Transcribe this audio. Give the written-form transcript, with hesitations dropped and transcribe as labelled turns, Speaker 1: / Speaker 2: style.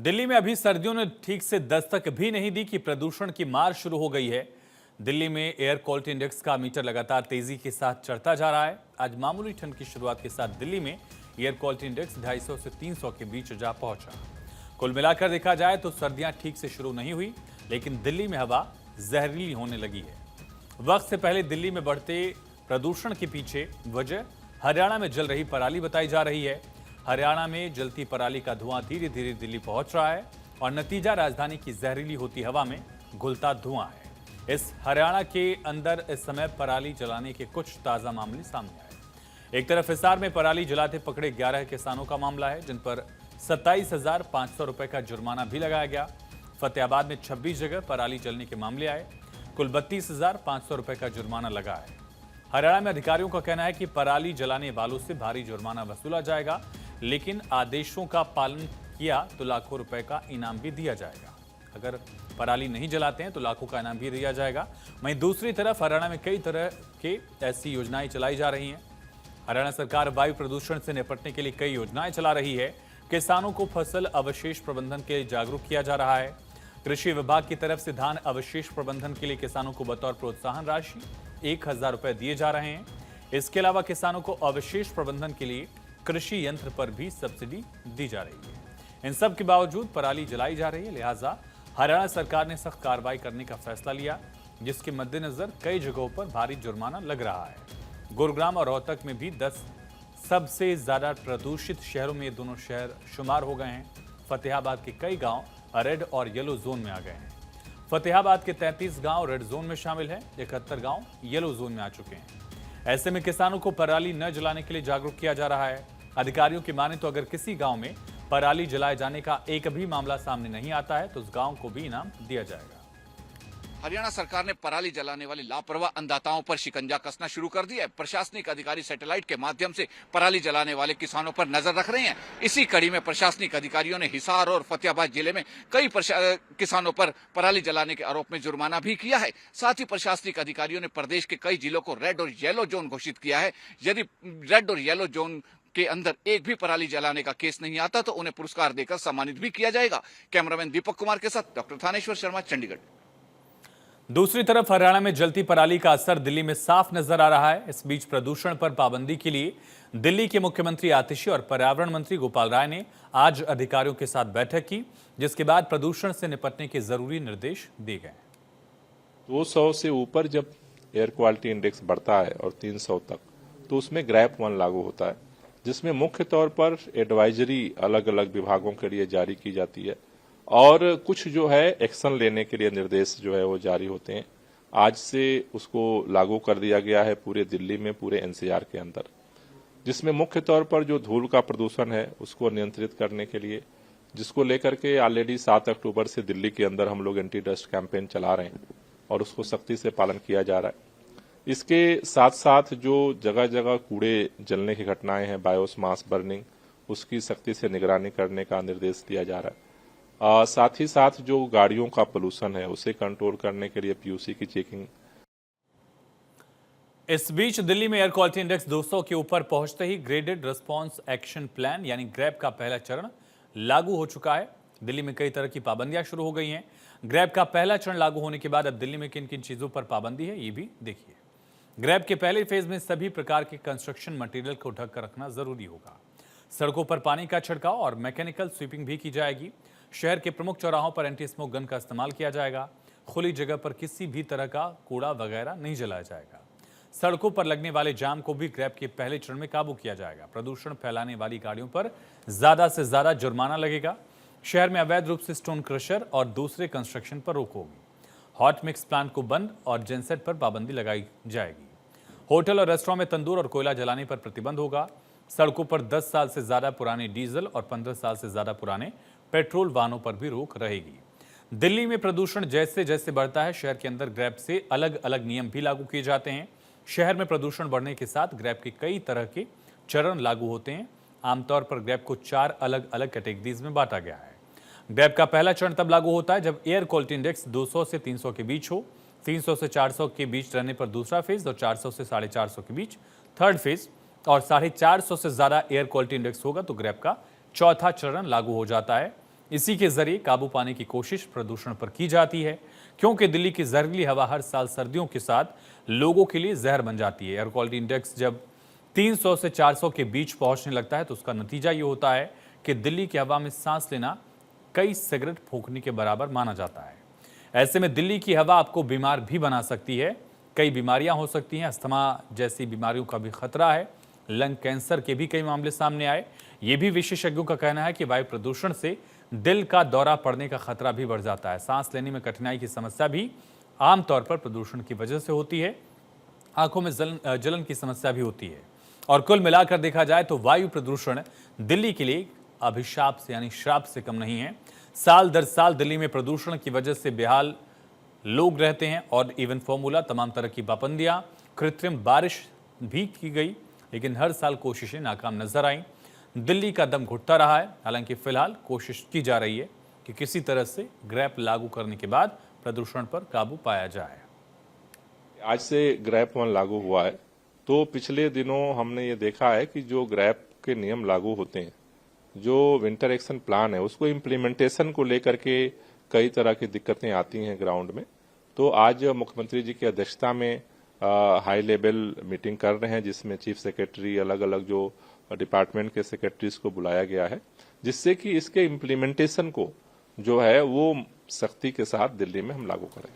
Speaker 1: दिल्ली में अभी सर्दियों ने ठीक से दस्तक भी नहीं दी कि प्रदूषण की मार शुरू हो गई है। दिल्ली में एयर क्वालिटी इंडेक्स का मीटर लगातार तेजी के साथ चढ़ता जा रहा है। आज मामूली ठंड की शुरुआत के साथ दिल्ली में एयर क्वालिटी इंडेक्स 250 से 300 के बीच जा पहुंचा। कुल मिलाकर देखा जाए तो सर्दियां ठीक से शुरू नहीं हुई, लेकिन दिल्ली में हवा जहरीली होने लगी है। वक्त से पहले दिल्ली में बढ़ते प्रदूषण के पीछे वजह हरियाणा में जल रही पराली बताई जा रही है। हरियाणा में जलती पराली का धुआं धीरे धीरे दिल्ली पहुंच रहा है और नतीजा राजधानी की जहरीली होती हवा में घुलता धुआं है। इस हरियाणा के अंदर इस समय पराली जलाने के कुछ ताजा मामले सामने आए। एक तरफ हिसार में पराली जलाते पकड़े 11 किसानों का मामला है, जिन पर 27,500 रुपए का जुर्माना भी लगाया गया। फतेहाबाद में 26 जगह पराली जलने के मामले आए। कुल 32,500 रुपए का जुर्माना लगा है। हरियाणा में अधिकारियों का कहना है कि पराली जलाने वालों से भारी जुर्माना वसूला जाएगा, लेकिन आदेशों का पालन किया तो लाखों रुपए का इनाम भी दिया जाएगा। अगर पराली नहीं जलाते हैं तो लाखों का इनाम भी दिया जाएगा। वहीं दूसरी तरफ हरियाणा में कई तरह के ऐसी योजनाएं चलाई जा रही हैं। हरियाणा सरकार वायु प्रदूषण से निपटने के लिए कई योजनाएं चला रही है। किसानों को फसल अवशेष प्रबंधन के लिए जागरूक किया जा रहा है। कृषि विभाग की तरफ से धान अवशेष प्रबंधन के लिए किसानों को बतौर प्रोत्साहन राशि 1,000 रुपए दिए जा रहे हैं। इसके अलावा किसानों को अवशेष प्रबंधन के लिए कृषि यंत्र पर भी सब्सिडी दी जा रही है। इन सब के बावजूद पराली जलाई जा रही है, लिहाजा हरियाणा सरकार ने सख्त कार्रवाई करने का फैसला लिया, जिसके मद्देनजर कई जगहों पर भारी जुर्माना लग रहा है। गुरुग्राम और रोहतक में भी 10 सबसे ज्यादा प्रदूषित शहरों में दोनों शहर शुमार हो गए हैं। फतेहाबाद के कई गांव रेड और येलो जोन में आ गए हैं। फतेहाबाद के 33 गांव रेड जोन में शामिल है, 71 गांव येलो जोन में आ चुके हैं। ऐसे में किसानों को पराली न जलाने के लिए जागरूक किया जा रहा है। अधिकारियों की माने तो अगर किसी गांव में पराली जलाए जाने का एक भी मामला सामने नहीं आता है तो उस गांव को भी इनाम दिया जाएगा।
Speaker 2: हरियाणा सरकार ने पराली जलाने वाले लापरवाह अन्नदाताओं पर शिकंजा कसना शुरू कर दिया है। प्रशासनिक अधिकारी सैटेलाइट के माध्यम से पराली जलाने वाले किसानों पर नजर रख रहे हैं। इसी कड़ी में प्रशासनिक अधिकारियों ने हिसार और फतेहाबाद जिले में कई किसानों पर पराली जलाने के आरोप में जुर्माना भी किया है। साथ ही प्रशासनिक अधिकारियों ने प्रदेश के कई जिलों को रेड और येलो जोन घोषित किया है। यदि रेड और येलो जोन के अंदर एक भी पराली जलाने का केस नहीं आता तो उन्हें पुरस्कार देकर सम्मानित भी किया जाएगा। कैमरामैन दीपक कुमार के साथ डॉक्टर थानेश्वर शर्मा, चंडीगढ़।
Speaker 1: दूसरी तरफ हरियाणा में जलती पराली का असर दिल्ली में साफ नजर आ रहा है। इस बीच प्रदूषण पर पाबंदी के लिए दिल्ली के मुख्यमंत्री आतिशी और पर्यावरण मंत्री गोपाल राय ने आज अधिकारियों के साथ बैठक की, जिसके बाद प्रदूषण से निपटने के जरूरी निर्देश दिए गए।
Speaker 3: 200 से ऊपर जब एयर क्वालिटी इंडेक्स बढ़ता है और 300 तक, तो उसमें ग्रैप 1 लागू होता है, जिसमें मुख्य तौर पर एडवाइजरी अलग अलग विभागों के लिए जारी की जाती है और कुछ जो है एक्शन लेने के लिए निर्देश जो है वो जारी होते हैं। आज से उसको लागू कर दिया गया है पूरे दिल्ली में, पूरे एनसीआर के अंदर, जिसमें मुख्य तौर पर जो धूल का प्रदूषण है उसको नियंत्रित करने के लिए, जिसको लेकर के ऑलरेडी 7 अक्टूबर से दिल्ली के अंदर हम लोग एंटी डस्ट कैंपेन चला रहे हैं और उसको सख्ती से पालन किया जा रहा है। इसके साथ साथ जो जगह जगह कूड़े जलने की घटनाएं हैं, बायोस मास बर्निंग, उसकी सख्ती से निगरानी करने का निर्देश दिया जा रहा है। साथ ही साथ जो गाड़ियों का पोल्यूशन है उसे कंट्रोल करने के लिए पीयूसी की चेकिंग।
Speaker 1: इस बीच दिल्ली में एयर क्वालिटी इंडेक्स 200 के ऊपर पहुंचते ही ग्रेडेड रिस्पांस एक्शन प्लान यानी ग्रैप का पहला चरण लागू हो चुका है। दिल्ली में कई तरह की पाबंदियां शुरू हो गई हैं। ग्रैप का पहला चरण लागू होने के बाद अब दिल्ली में किन किन चीजों पर पाबंदी है, ये भी देखिए। ग्रैप के पहले फेज में सभी प्रकार के कंस्ट्रक्शन मटेरियल को ढक कर रखना जरूरी होगा। सड़कों पर पानी का छिड़काव और मैकेनिकल स्वीपिंग भी की जाएगी। शहर के प्रमुख चौराहों पर एंटी स्मोक गन का इस्तेमाल किया जाएगा। खुली जगह पर किसी भी तरह का कूड़ा वगैरह नहीं जलाया जाएगा। सड़कों पर लगने वाले जाम को भी ग्रैप के पहले चरण में काबू किया जाएगा। प्रदूषण फैलाने वाली गाड़ियों पर ज्यादा से ज्यादा जुर्माना लगेगा। शहर में अवैध रूप से स्टोन क्रशर और दूसरे कंस्ट्रक्शन पर रोक होगी। हॉट मिक्स प्लांट को बंद और जेनसेट पर पाबंदी लगाई जाएगी। होटल और रेस्टोरेंट में तंदूर और कोयला जलाने पर प्रतिबंध होगा। सड़कों पर 10 साल से ज्यादा पुराने डीजल और 15 साल से ज्यादा पुराने पेट्रोल वाहनों पर भी रोक रहेगी। दिल्ली में प्रदूषण जैसे जैसे बढ़ता है, शहर के अंदर ग्रैप से अलग अलग नियम भी लागू किए जाते हैं। शहर में प्रदूषण बढ़ने के साथ ग्रैप के कई तरह के चरण लागू होते हैं। आमतौर पर ग्रैप को 4 अलग अलग कैटेगरीज में बांटा गया है। ग्रैप का पहला चरण तब लागू होता है जब एयर क्वालिटी इंडेक्स 200 से 300 के बीच हो, 300 से 400 के बीच रहने पर दूसरा फेज और 400 से 450 के बीच थर्ड फेज और 450 से ज्यादा एयर क्वालिटी इंडेक्स होगा तो ग्रैप का चौथा चरण लागू हो जाता है। इसी के जरिए काबू पाने की कोशिश प्रदूषण पर की जाती है, क्योंकि दिल्ली की जहरीली हवा हर साल सर्दियों के साथ लोगों के लिए जहर बन जाती है। एयर क्वालिटी इंडेक्स जब 300 से 400 के बीच पहुंचने लगता है तो उसका नतीजा ये होता है कि दिल्ली की हवा में सांस लेना कई सिगरेट फूंकने के बराबर माना जाता है। ऐसे में दिल्ली की हवा आपको बीमार भी बना सकती है। कई बीमारियां हो सकती हैं, अस्थमा जैसी बीमारियों का भी खतरा है। लंग कैंसर के भी कई मामले सामने आए। ये भी विशेषज्ञों का कहना है कि वायु प्रदूषण से दिल का दौरा पड़ने का खतरा भी बढ़ जाता है। सांस लेने में कठिनाई की समस्या भी आमतौर पर प्रदूषण की वजह से होती है। आंखों में जलन की समस्या भी होती है। और कुल मिलाकर देखा जाए तो वायु प्रदूषण दिल्ली के लिए अभिशाप से यानी श्राप से कम नहीं है। साल दर साल दिल्ली में प्रदूषण की वजह से बेहाल लोग रहते हैं और इवन फॉर्मूला, तमाम तरह की पाबंदियां, कृत्रिम बारिश भी की गई, लेकिन हर साल कोशिशें नाकाम नजर आईं। दिल्ली का दम घुटता रहा है। हालांकि फिलहाल कोशिश की जा रही है कि किसी तरह से ग्रैप लागू करने के बाद प्रदूषण पर काबू पाया जाए।
Speaker 3: आज से ग्रैप 1 लागू हुआ है, तो पिछले दिनों हमने ये देखा है कि जो ग्रैप के नियम लागू होते हैं, जो विंटर एक्शन प्लान है, उसको इम्प्लीमेंटेशन को लेकर के कई तरह की दिक्कतें आती हैं ग्राउंड में। तो आज मुख्यमंत्री जी की अध्यक्षता में हाई लेवल मीटिंग कर रहे हैं, जिसमें चीफ सेक्रेटरी, अलग अलग जो डिपार्टमेंट के सेक्रेटरीज को बुलाया गया है, जिससे कि इसके इम्प्लीमेंटेशन को जो है वो सख्ती के साथ दिल्ली में हम लागू करें।